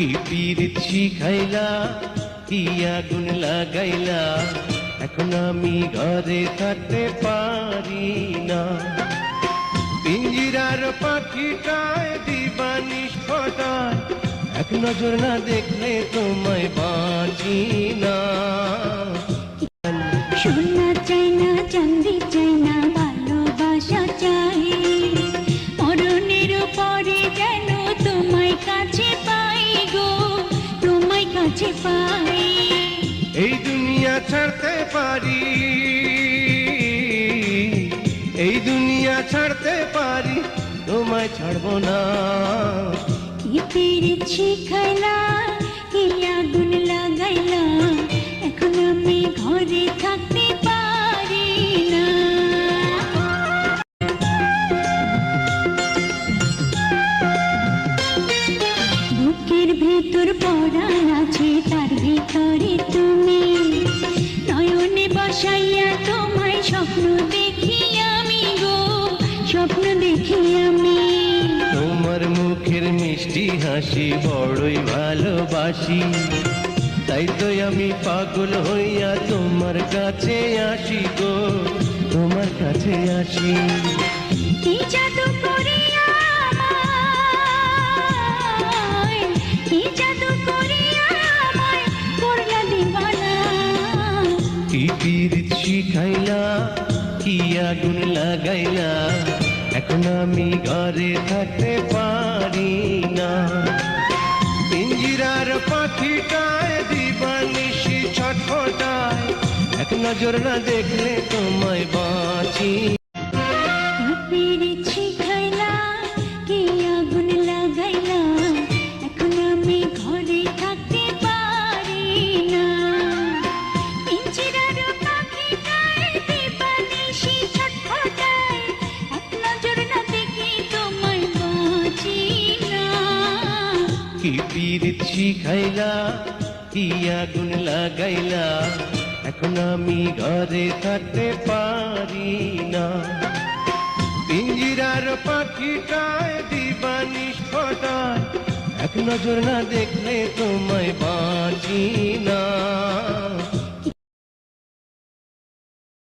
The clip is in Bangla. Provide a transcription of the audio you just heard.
কি পীড়িত শিখাইলা, কি আগুন লাগাইলা, এখন আমি ঘরে থাকতে পারি না। পিঞ্জিরার পাখিটায় দিবানিশ ফটায়, এক নজর না দেখলে তোমায় বাঁচি না। সোনা চাই না, চাঁদি চাই না, ভালোবাসা চাই। মরণের পরে যেন তোমায় কাছে পাই গো, তোমায় কাছে পাই। এই দুনিয়া ছাড়তে পারি, এই দুনিয়া ছাড়তে পারি, তোমায় ছাড়বো না। কি পীড়িত শিখাইলা, কি আগুন লাগাইলা, এখন আমি ঘরে থাকতে পারি না। বুকের ভেতর পরাণ আছে, তার ভিতরে তুমি। নয়নে বসাইয়া তোমায় স্বপ্ন দেখি আমি গো, স্বপ্ন দেখি আমি। তোমার মুখের মিষ্টি হাসি বড়ই ভালোবাসি, তাই তো আমি পাগল হইয়া তোমার কাছে আসি গো, তোমার কাছে আসি। কি জাদু করিয়া আমায়, কি জাদু করিয়া আমায় করলা দিবানা। কি পীড়িত শিখাইলা, কি আগুন লাগাইলা, এখন আমি ঘরে থাকতে পারি না। পিঞ্জিরার পাখিটায় দিবানিশি ছটফটায়, এক নজর না দেখলে তোমায় বাঁচি। কি পীড়িত শিখাইলা, কি আগুন লাগাইলা, এখন আমি ঘরে থাকতে পারি না। পিঞ্জিরার পাখিটায় দিবানিশি ছটফটায়, এক নজর না দেখি তোমায় বাঁচি না। কি পীড়িত শিখাইলা, কি আগুন লাগাইলা, এখন আমি ঘরে থাকতে পারি না। পিঞ্জিরার পাখিটায় দিবানিশ ফটায়, এক নজর না দেখলে তোমায় বাঁচি না।